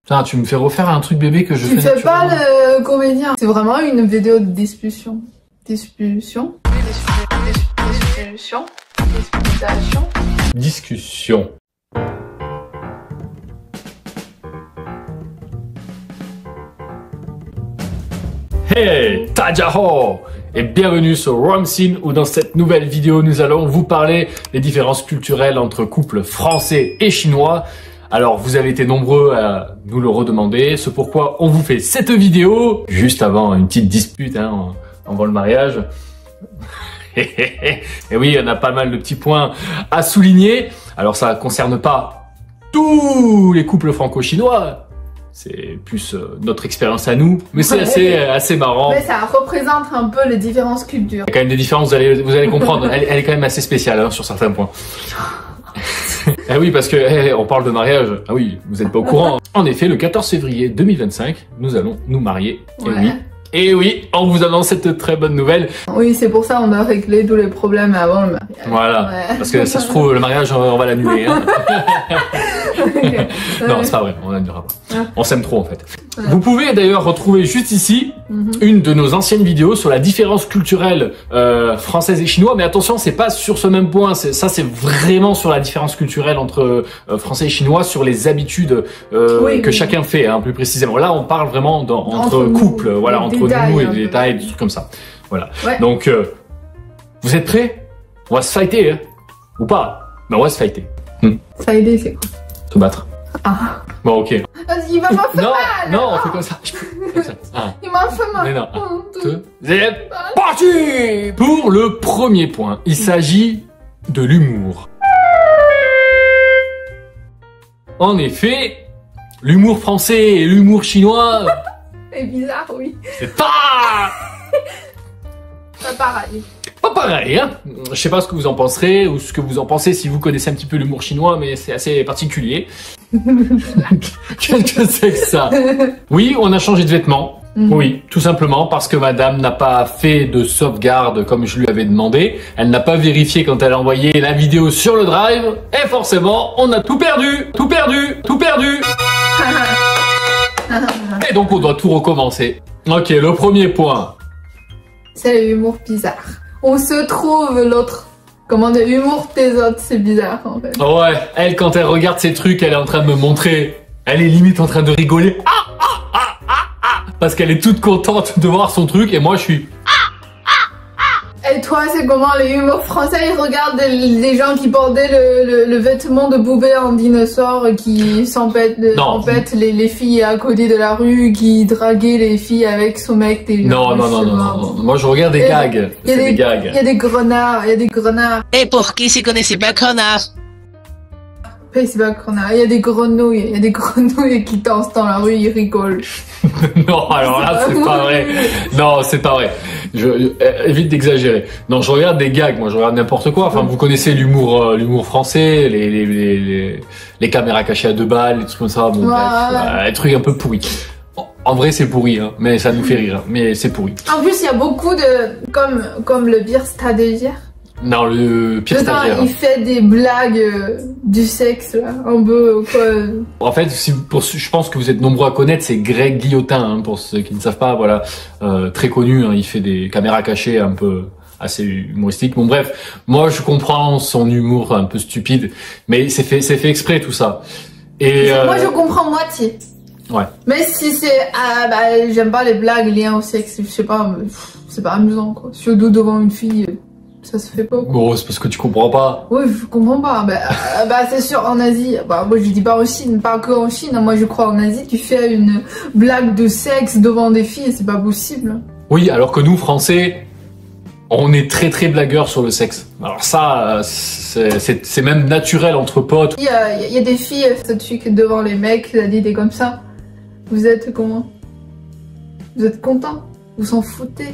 Putain, tu me fais refaire un truc bébé que je fais naturellement. Tu fais pas le comédien. C'est vraiment une vidéo de discussion. Discussion. Discussion. Hey, Tajaho et bienvenue sur Romsin où dans cette nouvelle vidéo nous allons vous parler des différences culturelles entre couples français et chinois. Alors vous avez été nombreux à nous le redemander, c'est pourquoi on vous fait cette vidéo juste avant une petite dispute avant le mariage. Et oui, on a pas mal de petits points à souligner. Alors ça ne concerne pas tous les couples franco-chinois. C'est plus notre expérience à nous, mais c'est assez marrant. Mais ça représente un peu les différences culturelles. Il y a quand même des différences, vous allez comprendre. Elle est quand même assez spéciale sur certains points. Ah oui, parce que on parle de mariage. Ah oui, vous n'êtes pas au courant. En effet, le 14 février 2025, nous allons nous marier. Ouais. Et oui, on vous annonce cette très bonne nouvelle. Oui, c'est pour ça qu'on a réglé tous les problèmes avant le mariage. Voilà, ouais. Parce que ça se trouve, le mariage, on va l'annuler. Hein. Okay. Non, c'est pas vrai, on l'annulera pas. On s'aime trop en fait. Vous pouvez d'ailleurs retrouver juste ici une de nos anciennes vidéos sur la différence culturelle française et chinoise. Mais attention, c'est pas sur ce même point. Ça, c'est vraiment sur la différence culturelle entre français et chinois, sur les habitudes que chacun fait, plus précisément. Là, on parle vraiment entre couples, voilà, entre nous et des détails, des trucs comme ça. Voilà. Ouais. Donc, vous êtes prêts? On va se fighter, ou pas? Mais on va se fighter. Fighter, c'est quoi? Se battre. Ah. Bon, ok. Il va m'en faire mal. Non, on fait comme ça. Il m'a fait mal. Mais non. 1, 2, c'est parti. Pour le premier point, il s'agit de l'humour. En effet, l'humour français et l'humour chinois... C'est bizarre, oui. C'est pas pareil. Pas pareil, hein. Je sais pas ce que vous en penserez ou ce que vous en pensez si vous connaissez un petit peu l'humour chinois, mais c'est assez particulier. Qu'est-ce que c'est que ça? Oui, on a changé de vêtements. Oui, tout simplement parce que madame n'a pas fait de sauvegarde comme je lui avais demandé. Elle n'a pas vérifié quand elle a envoyé la vidéo sur le drive. Et forcément, on a tout perdu. Tout perdu. Tout perdu. Et donc, on doit tout recommencer. Ok, le premier point. C'est l'humour bizarre. On se trouve l'autre. Comment dire, l'humour des autres, c'est bizarre en fait. Ouais, elle, quand elle regarde ces trucs, elle est en train de me montrer. Elle est limite en train de rigoler. Parce qu'elle est toute contente de voir son truc et moi je suis... Et toi, c'est comment l'humour français? Ils regardent les gens qui portaient le vêtement de poupée en dinosaure, qui s'empêtent les filles à côté de la rue, qui draguaient les filles avec son mec. Non. Moi, je regarde des gags. Il y a des grenards, Et pour qui s'y connaissait pas connard? C'est pas connard. Il y a des grenouilles qui dansent dans la rue, ils rigolent. Non, alors là, c'est pas vrai. Non, c'est pas vrai. Évite d'exagérer. Non, je regarde des gags, moi, je regarde n'importe quoi. Enfin, vous connaissez l'humour français, les caméras cachées à 2 balles, les trucs comme ça. Bon, bref, les trucs un peu pourris. En vrai, c'est pourri, mais ça nous fait rire. Mais c'est pourri. En plus, il y a beaucoup de... Comme le pire stagiaire. Non, le pire stagiaire. Il fait des blagues du sexe, là, un peu, quoi. En fait, je pense que vous êtes nombreux à connaître, c'est Greg Guillotin, pour ceux qui ne savent pas, voilà. Très connu, il fait des caméras cachées un peu assez humoristiques. Bon, bref, moi, je comprends son humour un peu stupide, mais c'est fait exprès, tout ça. Et moi, je comprends moitié. Ouais. Mais si c'est... j'aime pas les blagues liées au sexe, je sais pas, c'est pas amusant, quoi. Surtout devant une fille... Ça se fait pas. Bon, c'est parce que tu comprends pas. Oui, je comprends pas. C'est sûr, en Asie, moi je dis pas en Chine, pas que en Chine, moi je crois en Asie, tu fais une blague de sexe devant des filles, c'est pas possible. Oui, alors que nous, Français, on est très très blagueurs sur le sexe. Alors ça, c'est même naturel entre potes. Il y a des filles, ce truc devant les mecs, ça dit des comme ça. Vous êtes comment? Vous êtes contents? Vous s'en foutez?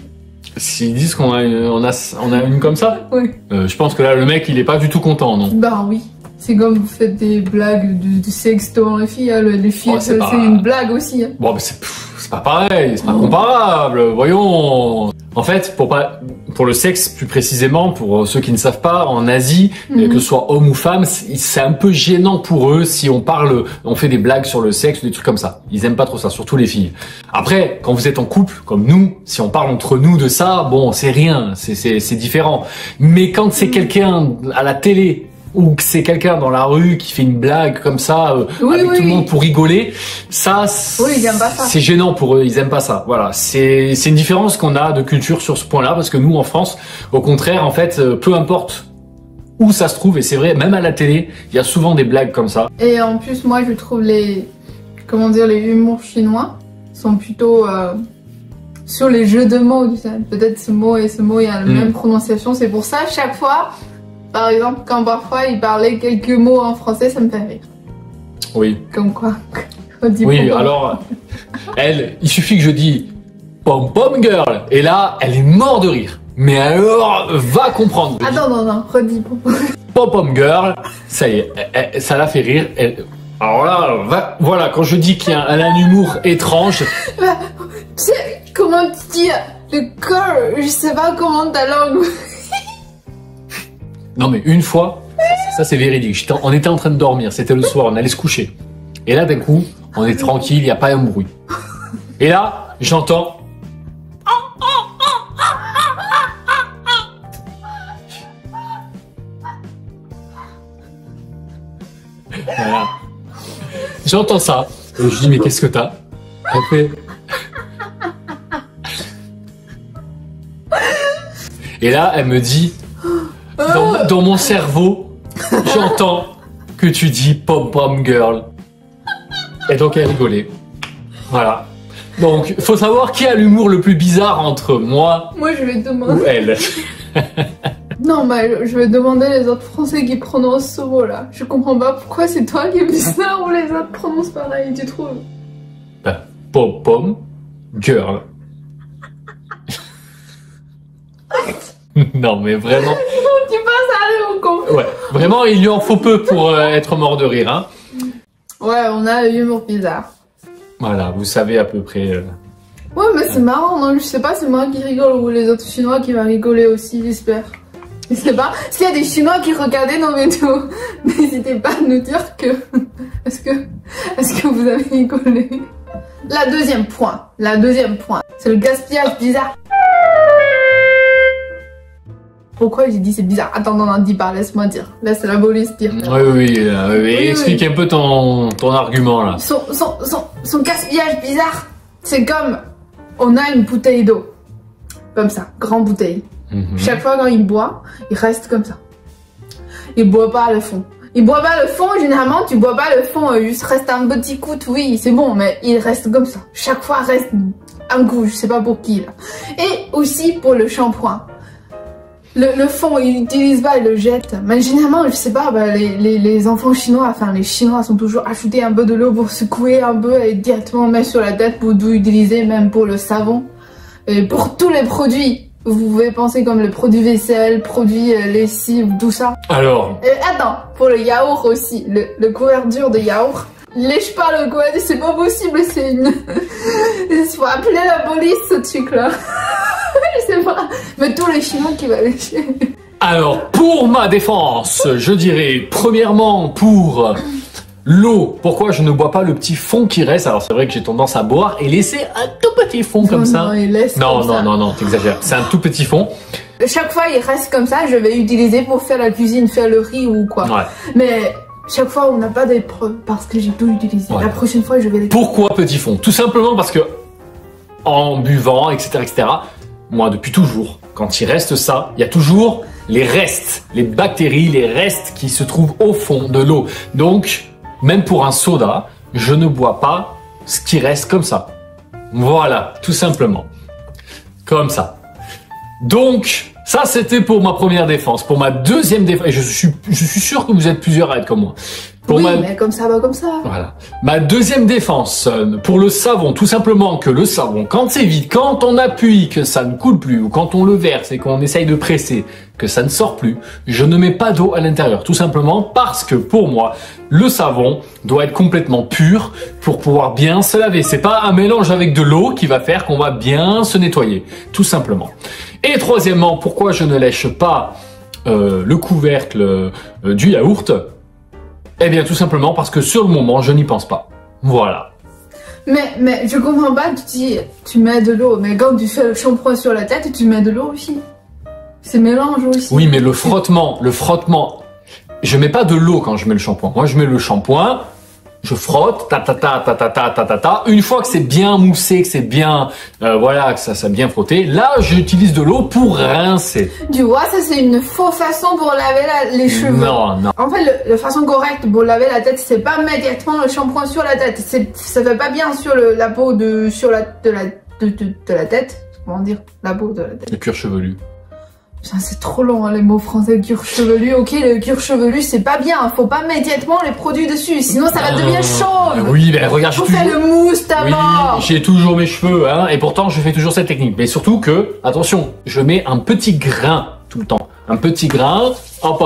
S'ils disent qu'on a une comme ça, oui. Je pense que là, le mec, il est pas du tout content, non? Bah oui. C'est comme vous faites des blagues de sexe devant les filles, les filles, c'est une blague aussi. Bon, mais c'est pas pareil, c'est pas comparable, voyons. En fait, pour le sexe plus précisément, pour ceux qui ne savent pas, en Asie, que ce soit homme ou femme, c'est un peu gênant pour eux si on fait des blagues sur le sexe ou des trucs comme ça. Ils aiment pas trop ça, surtout les filles. Après, quand vous êtes en couple, comme nous, si on parle entre nous de ça, bon, c'est rien, c'est différent. Mais quand c'est quelqu'un à la télé, ou que c'est quelqu'un dans la rue qui fait une blague comme ça avec tout le monde pour rigoler, ça c'est gênant pour eux, ils aiment pas ça. Voilà, c'est une différence qu'on a de culture sur ce point-là, parce que nous en France, au contraire, en fait, peu importe où ça se trouve, et c'est vrai, même à la télé, il y a souvent des blagues comme ça. Et en plus, moi je trouve les humours chinois sont plutôt sur les jeux de mots, peut-être ce mot et ce mot, il y a la même prononciation, c'est pour ça chaque fois. Par exemple, quand parfois il parlait quelques mots en français, ça me fait rire. Oui. Comme quoi. Oui, alors, il suffit que je dise pom pom girl, et là, elle est morte de rire. Mais alors, va comprendre. Attends, non, redis pom pom. Pom pom girl, ça y est, ça l'a fait rire. Alors là, voilà, quand je dis qu'elle a un humour étrange. Tu sais, comment tu dis le corps, je sais pas comment ta langue. Non mais une fois, ça c'est véridique, on était en train de dormir, c'était le soir, on allait se coucher. Et là d'un coup, on est tranquille, il n'y a pas un bruit. Et là, j'entends... Voilà. J'entends ça, et je dis mais qu'est-ce que t'as? Elle fait... Et là, elle me dit... Dans mon cerveau, j'entends que tu dis pom pom girl. Et donc elle rigolait. Voilà. Donc, faut savoir qui a l'humour le plus bizarre entre moi. Moi, je vais te demander. Ou elle. Non, mais je vais demander les autres Français qui prononcent ce mot-là. Je comprends pas pourquoi c'est toi qui es bizarre ou les autres prononcent pareil, tu trouves? Pom pom girl. Non, mais vraiment. Tu passes à mon con. Ouais, vraiment, il lui en faut peu pour être mort de rire, hein. Ouais, on a l'humour bizarre. Voilà, vous savez à peu près. Ouais, mais c'est marrant, non? Je sais pas, c'est moi qui rigole ou les autres Chinois qui vont rigoler aussi, j'espère. Je sais pas. S'il y a des Chinois qui regardaient nos vidéos, n'hésitez pas à nous dire que. Est-ce que vous avez rigolé? La deuxième point, c'est le gaspillage bizarre. Pourquoi j'ai dit c'est bizarre? Attends, non, dis pas, laisse-moi dire. Laisse la police dire. Oui. Explique un peu ton argument là. Son gaspillage bizarre, c'est comme on a une bouteille d'eau. Comme ça, grande bouteille. Chaque fois quand il boit, il reste comme ça. Il boit pas le fond. Généralement tu bois pas le fond, juste reste un petit coup, oui, c'est bon, mais il reste comme ça. Chaque fois reste un coup, je sais pas pour qui là. Et aussi pour le shampoing. Le fond, ils l'utilisent pas, ils le jettent. Mais généralement, je sais pas, les enfants chinois, enfin les Chinois sont toujours ajoutés un peu de l'eau pour secouer un peu et directement mettre sur la tête pour tout utiliser, même pour le savon. Et pour tous les produits, vous pouvez penser comme le produit vaisselle, produit lessive, tout ça. Alors. Attends, pour le yaourt aussi, le couverture de yaourt. Lèche pas le couverture, c'est pas possible, c'est une... Il faut appeler la police ce truc là. Je sais pas, mais tous les Chinois qui vont lécher. Alors, pour ma défense, je dirais, premièrement, pour l'eau, pourquoi je ne bois pas le petit fond qui reste? Alors, c'est vrai que j'ai tendance à boire et laisser un tout petit fond comme ça. Non, t'exagères. C'est un tout petit fond. Chaque fois, il reste comme ça, je vais utiliser pour faire la cuisine, faire le riz ou quoi. Ouais. Mais... chaque fois, on n'a pas d'épreuve parce que j'ai tout utilisé. Ouais. La prochaine fois, je vais les... Pourquoi petit fond? Tout simplement parce que, en buvant, etc., moi, depuis toujours, quand il reste ça, il y a toujours les restes, les bactéries, les restes qui se trouvent au fond de l'eau. Donc, même pour un soda, je ne bois pas ce qui reste comme ça. Voilà, tout simplement. Comme ça. Donc... ça, c'était pour ma première défense. Pour ma deuxième défense, et je suis sûr que vous êtes plusieurs à être comme moi. mais comme ça va comme ça. Voilà. Ma deuxième défense pour le savon, tout simplement que le savon, quand c'est vide, quand on appuie, que ça ne coule plus, ou quand on le verse et qu'on essaye de presser, que ça ne sort plus, je ne mets pas d'eau à l'intérieur. Tout simplement parce que pour moi, le savon doit être complètement pur pour pouvoir bien se laver. C'est pas un mélange avec de l'eau qui va faire qu'on va bien se nettoyer. Tout simplement. Et troisièmement, pourquoi je ne lèche pas le couvercle du yaourt? Eh bien, tout simplement parce que sur le moment, je n'y pense pas. Voilà. Mais je comprends pas, tu dis, tu mets de l'eau, mais quand tu fais le shampoing sur la tête, tu mets de l'eau aussi. C'est mélange aussi. Oui, mais le frottement, je mets pas de l'eau quand je mets le shampoing. Moi, je mets le shampoing, je frotte, ta. Une fois que c'est bien moussé, que c'est bien, voilà, que ça a bien frotté, là, j'utilise de l'eau pour rincer. Tu vois, ça c'est une fausse façon pour laver les cheveux. Non. En fait, la façon correcte pour laver la tête, c'est pas mettre directement le shampoing sur la tête. Ça fait pas bien sur la peau de la tête. Comment dire? La peau de la tête. Le cuir chevelu. C'est trop long, hein, les mots français, cuir chevelu. Ok, le cuir chevelu, c'est pas bien. Faut pas mettre directement les produits dessus, sinon ça va devenir chauve. Oui, mais regarde, faut faire le mousse d'abord. Oui, j'ai toujours mes cheveux, hein, et pourtant je fais toujours cette technique. Mais surtout que, attention, je mets un petit grain tout le temps. Un petit grain, hop,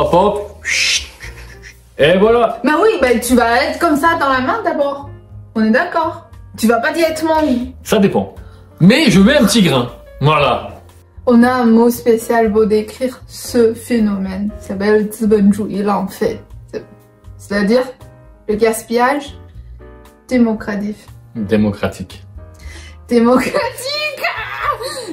et voilà. Mais oui, bah, tu vas être comme ça dans la main d'abord. On est d'accord. Tu vas pas directement... Ça dépend. Mais je mets un petit grain, voilà. On a un mot spécial pour décrire ce phénomène. Ça s'appelle le zibenjuyi lanfei. C'est-à-dire le gaspillage démocratique. Démocratique.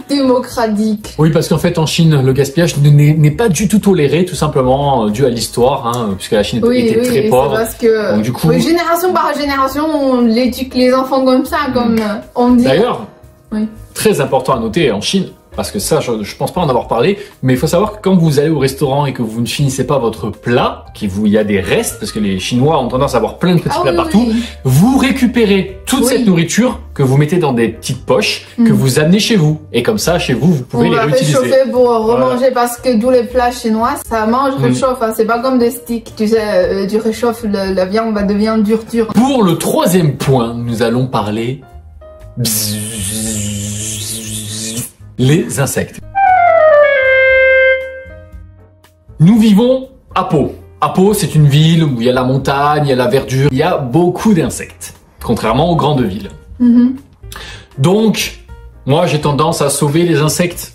Démocratique. Oui, parce qu'en fait, en Chine, le gaspillage n'est pas du tout toléré, tout simplement dû à l'histoire, hein, puisque la Chine était très pauvre. Parce que donc, du coup, génération par génération, on éduque les enfants comme ça, comme on dit. D'ailleurs, très important à noter en Chine, parce que ça, je pense pas en avoir parlé, mais il faut savoir que quand vous allez au restaurant et que vous ne finissez pas votre plat, il y a des restes, parce que les Chinois ont tendance à avoir plein de petits plats partout, vous récupérez toute cette nourriture que vous mettez dans des petites poches, que vous amenez chez vous. Et comme ça, chez vous, vous pouvez les réutiliser. On va réchauffer pour remanger, parce que tous les plats chinois, ça mange, réchauffe, hein, c'est pas comme des sticks, tu sais, tu réchauffes, la viande va devenir dure. Pour le troisième point, nous allons parler... les insectes. Nous vivons à Pau. À Pau, c'est une ville où il y a la montagne, il y a la verdure, il y a beaucoup d'insectes, contrairement aux grandes villes. Donc, moi j'ai tendance à sauver les insectes.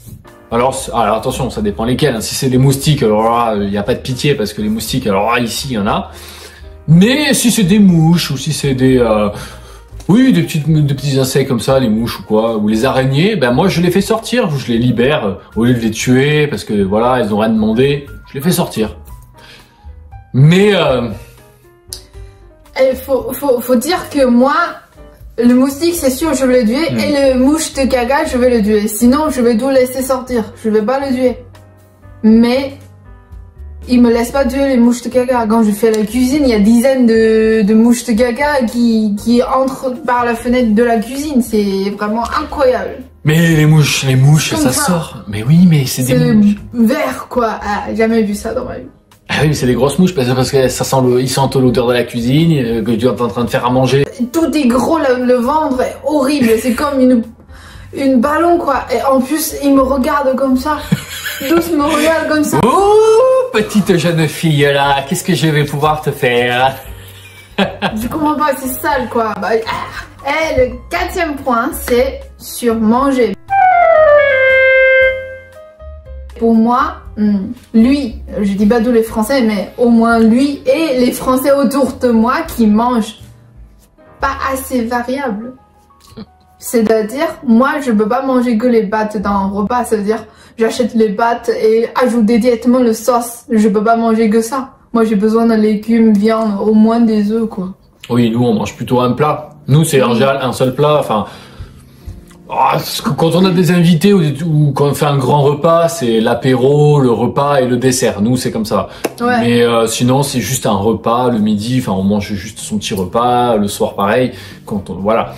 Alors attention, ça dépend lesquels. Si c'est des moustiques, alors là, il n'y a pas de pitié parce que les moustiques, alors là, ici, il y en a. Mais si c'est des mouches ou si c'est des... oui, des petits insectes comme ça, les mouches ou quoi, ou les araignées, ben moi je les fais sortir, je les libère, au lieu de les tuer, parce que voilà, elles ont rien demandé, je les fais sortir. Mais... Il faut dire que moi, le moustique c'est sûr je vais le tuer, et le mouche de caca je vais le tuer, sinon je vais tout laisser sortir, je vais pas le tuer. Mais... il me laisse pas tuer les mouches de caca. Quand je fais la cuisine, il y a dizaines de mouches de caca qui entrent par la fenêtre de la cuisine. C'est vraiment incroyable. Mais les mouches, ça sort. Mais oui, mais c'est des mouches. Vert, quoi. Ah, jamais vu ça dans ma vie. Ah oui, mais c'est des grosses mouches parce que ils sentent l'odeur de la cuisine, que tu es en train de faire à manger. Tout est gros, le ventre est horrible. C'est comme une ballon, quoi. Et en plus, ils me regardent comme ça. Tous me regardent comme ça. Oh, petite jeune fille là, qu'est-ce que je vais pouvoir te faire? Je comprends pas, c'est sale quoi. Et le 4e point, c'est sur manger. Pour moi, lui, je dis pas tous les Français, mais au moins lui et les Français autour de moi qui mangent pas assez variable. C'est-à-dire, moi, je peux pas manger que les pâtes dans un repas. C'est-à-dire, j'achète les pâtes et ajouter directement le sauce. Je peux pas manger que ça. Moi, j'ai besoin de légumes, viande, au moins des œufs, quoi. Oui, nous, on mange plutôt un plat. Nous, c'est en général un seul plat. Enfin, quand on a des invités ou quand on fait un grand repas, c'est l'apéro, le repas et le dessert. Nous, c'est comme ça. Ouais. Mais sinon, c'est juste un repas le midi. Enfin, on mange juste son petit repas. Le soir, pareil. Voilà.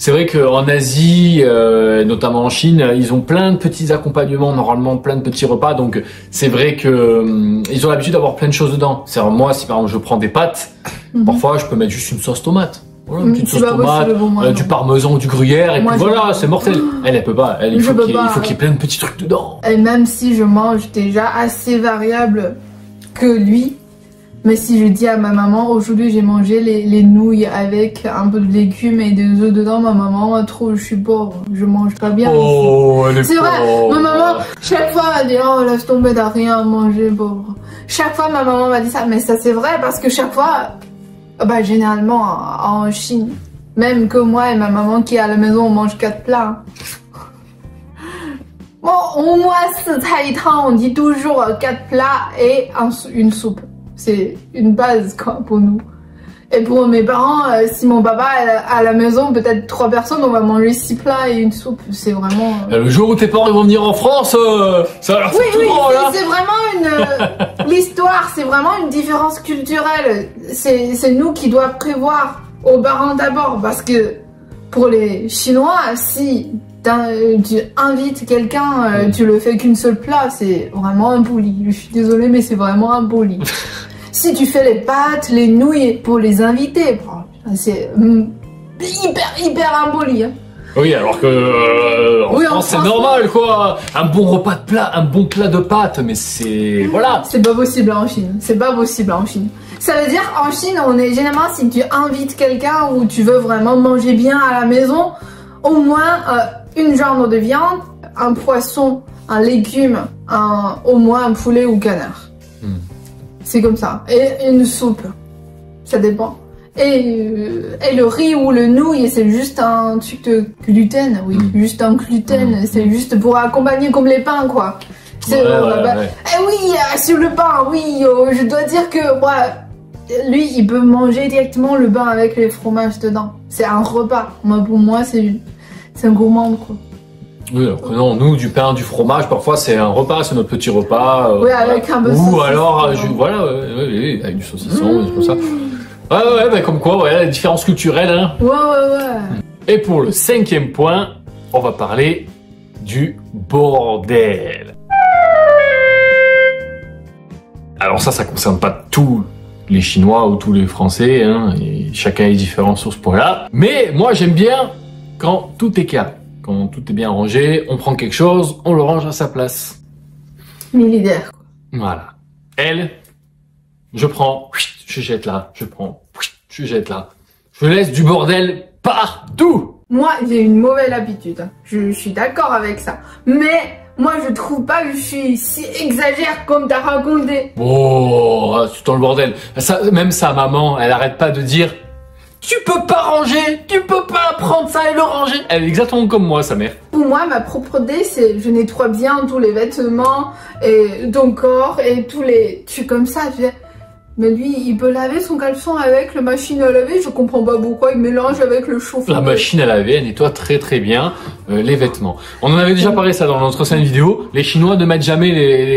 C'est vrai qu'en Asie, notamment en Chine, ils ont plein de petits accompagnements, normalement plein de petits repas. Donc c'est vrai que ils ont l'habitude d'avoir plein de choses dedans. C'est-à-dire moi, si par exemple je prends des pâtes, parfois je peux mettre juste une sauce tomate. Voilà, une petite sauce tomate, du parmesan ou du gruyère, et puis voilà, c'est mortel. Elle peut pas. Il faut qu'il y ait plein de petits trucs dedans. Et même si je mange déjà assez variable que lui, mais si je dis à ma maman, aujourd'hui j'ai mangé les nouilles avec un peu de légumes et des œufs dedans, ma maman, trop, je suis pauvre, je mange pas bien. Oh, c'est vrai, ma maman, chaque fois elle dit, oh laisse tomber, t'as rien à manger, pauvre. Chaque fois ma maman m'a dit ça, mais ça c'est vrai parce que chaque fois, bah généralement en Chine, même que moi et ma maman qui est à la maison, on mange 4 plats. Bon, au moins 4 菜一汤, on dit toujours 4 plats et une soupe. C'est une base quoi pour nous. Et pour mes parents, si mon papa est à la maison, peut-être 3 personnes, on va manger 6 plats et une soupe. C'est vraiment... Le jour où tes parents vont venir en France, ça va leur faire tout drôle, hein. C'est vraiment une... L'histoire, c'est vraiment une différence culturelle. C'est nous qui doivent prévoir aux parents d'abord. Parce que pour les Chinois, si tu invites quelqu'un, tu le fais qu'une seule plat, c'est vraiment impoli. Je suis désolée, mais c'est vraiment impoli. Si tu fais les pâtes, les nouilles pour les invités, c'est hyper impoli. Hein. Oui, alors que en France, c'est normal quoi. Un bon repas de plat, un bon plat de pâtes, mais c'est... Voilà. C'est pas possible en Chine. C'est pas possible en Chine. Ça veut dire en Chine, on est généralement, si tu invites quelqu'un ou tu veux vraiment manger bien à la maison, au moins une genre de viande, un poisson, un légume, au moins un poulet ou canard. C'est comme ça. Et une soupe. Ça dépend. Et le riz ou le nouille, c'est juste un truc de gluten. Oui, juste un gluten. C'est juste pour accompagner comme les pains, quoi. Ouais. Eh oui, sur le pain, oui. Je dois dire que lui, il peut manger directement le pain avec les fromages dedans. C'est un repas. Pour moi, c'est un gourmand, quoi. Oui, alors que non, nous, du pain, du fromage, parfois c'est un repas, c'est notre petit repas. Oui, avec un peu de saucisson. Ou alors, voilà, avec du saucisson, comme ça. Ouais, bah, comme quoi, la différence culturelle. Hein. Ouais. Et pour le 5e point, on va parler du bordel. Alors ça concerne pas tous les Chinois ou tous les Français, hein, et chacun est différent sur ce point-là. Mais moi, j'aime bien quand tout est carré. Quand tout est bien rangé, on prend quelque chose, on le range à sa place. Militaire. Voilà. Elle, je prends, je jette là, je prends, je jette là. Je laisse du bordel partout. Moi, j'ai une mauvaise habitude. Je suis d'accord avec ça. Mais moi, je trouve pas que je suis si exagère comme t'as raconté. Oh, c'est dans le bordel. Ça, même sa maman, elle arrête pas de dire... Tu peux pas ranger, tu peux pas prendre ça et le ranger. Elle est exactement comme moi, sa mère. Pour moi, ma propreté, c'est je nettoie bien tous les vêtements et ton corps et tous les trucs comme ça. Mais lui, il peut laver son caleçon avec la machine à laver. Je comprends pas pourquoi il mélange avec le chauffe-eau. La machine à laver, elle nettoie très bien les vêtements. On en avait déjà parlé ça dans notre ancienne vidéo. Les Chinois ne mettent jamais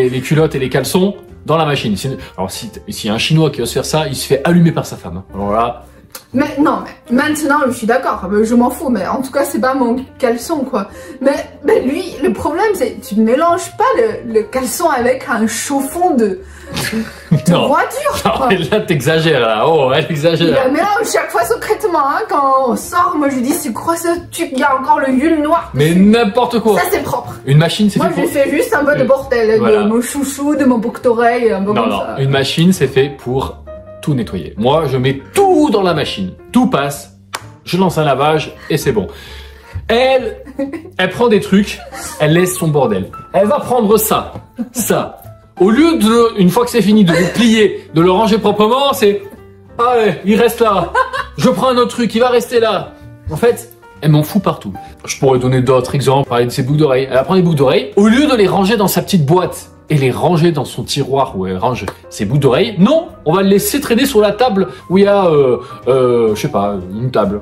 les culottes et les caleçons dans la machine. Alors s'il y a un Chinois qui ose faire ça, il se fait allumer par sa femme. Alors là... Mais non, mais maintenant je suis d'accord, je m'en fous, mais en tout cas c'est pas mon caleçon quoi. Mais lui, le problème c'est tu ne mélanges pas le caleçon avec un chauffon de voiture. Non, là t'exagères là, elle exagère. Il la mélange chaque fois secrètement, hein, quand on sort, moi je dis c'est quoi ce truc, il y a encore le huile noir. Mais n'importe quoi. Ça c'est propre. Une machine c'est fait pour... Moi je fais juste un peu de bordel, de mon chouchou, de mon boucle d'oreille, un peu comme ça. Une machine c'est fait pour tout nettoyer. Moi, je mets tout dans la machine. Tout passe. Je lance un lavage et c'est bon. Elle prend des trucs, elle laisse son bordel. Elle va prendre ça. Au lieu de, une fois que c'est fini, de le plier, de le ranger proprement, c'est... Allez, il reste là. Je prends un autre truc, il va rester là. En fait, elle m'en fout partout. Je pourrais donner d'autres exemples, parler de ses boucles d'oreilles. Elle va prendre les boucles d'oreilles. Au lieu de les ranger dans sa petite boîte, et les ranger dans son tiroir où elle range ses boucles d'oreilles. Non, on va le laisser traîner sur la table où il y a, je sais pas, une table,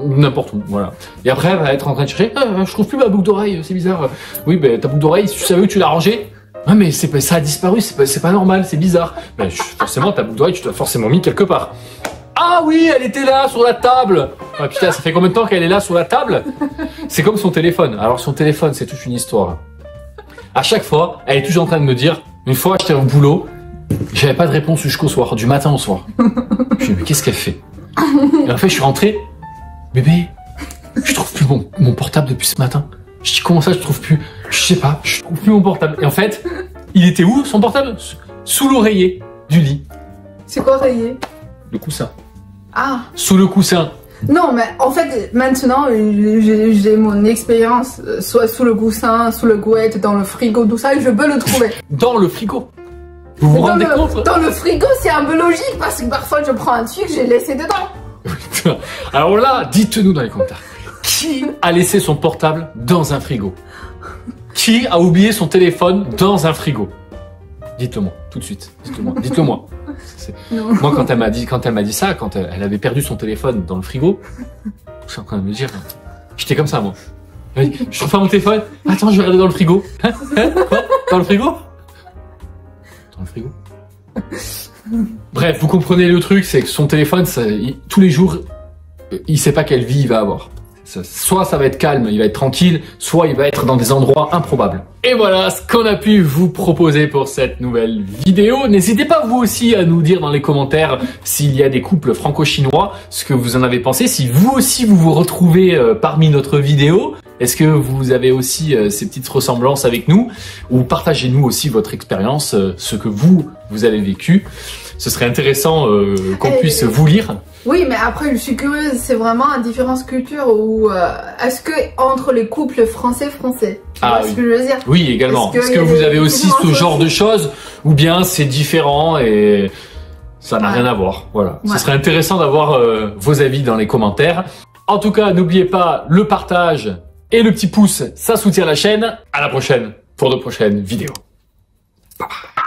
n'importe où, voilà. Et après, elle va être en train de chercher, je trouve plus ma boucle d'oreille, c'est bizarre. Oui, ben ta boucle d'oreille, si tu savais où tu l'as rangée, ah mais ça a disparu, c'est pas normal, c'est bizarre. Ben, forcément, ta boucle d'oreille, tu l'as forcément mis quelque part. Ah oui, elle était là, sur la table. Ah putain, ça fait combien de temps qu'elle est là sur la table? C'est comme son téléphone. Alors son téléphone, c'est toute une histoire. À chaque fois, elle est toujours en train de me dire, une fois j'étais au boulot, j'avais pas de réponse jusqu'au soir, du matin au soir. Je me dis, mais qu'est-ce qu'elle fait? Et en fait, je suis rentré, bébé, je trouve plus mon portable depuis ce matin. Je dis, comment ça, je trouve plus? Je sais pas, je trouve plus mon portable. Et en fait, il était où, son portable? Sous l'oreiller du lit. C'est quoi oreiller? Le coussin. Ah. Sous le coussin. Non, mais en fait, maintenant, j'ai mon expérience, soit sous le coussin, sous le couette, dans le frigo, tout ça, et je peux le trouver. Dans le frigo? Vous vous rendez compte? Dans le frigo, c'est un peu logique, parce que parfois, je prends un truc, j'ai laissé dedans. Alors là, dites-nous dans les commentaires. Qui a laissé son portable dans un frigo? Qui a oublié son téléphone dans un frigo? Dites-le moi, tout de suite. Dites-le moi. Moi, quand elle m'a dit ça, quand elle avait perdu son téléphone dans le frigo, je suis en train de me dire, j'étais comme ça, moi. Elle m'a dit, je trouve pas mon téléphone. Attends, je vais regarder dans le frigo. Quoi? Dans le frigo? Dans le frigo? Bref, vous comprenez le truc, c'est que son téléphone, tous les jours, il sait pas quelle vie il va avoir. Soit ça va être calme, il va être tranquille, soit il va être dans des endroits improbables. Et voilà ce qu'on a pu vous proposer pour cette nouvelle vidéo. N'hésitez pas vous aussi à nous dire dans les commentaires s'il y a des couples franco-chinois, ce que vous en avez pensé, si vous aussi vous vous retrouvez parmi notre vidéo. Est-ce que vous avez aussi ces petites ressemblances avec nous? Ou partagez-nous aussi votre expérience, ce que vous avez vécu. Ce serait intéressant qu'on puisse vous lire. Oui, mais après, je suis curieuse, c'est vraiment une différence culture ou est-ce que entre les couples français, tu vois ce que je veux dire? Oui, également. Est-ce que vous avez aussi ce genre de choses ou bien c'est différent et ça n'a rien à voir? Voilà. Ce serait intéressant d'avoir vos avis dans les commentaires. En tout cas, n'oubliez pas le partage et le petit pouce, ça soutient la chaîne. À la prochaine pour de prochaines vidéos. Bye bye.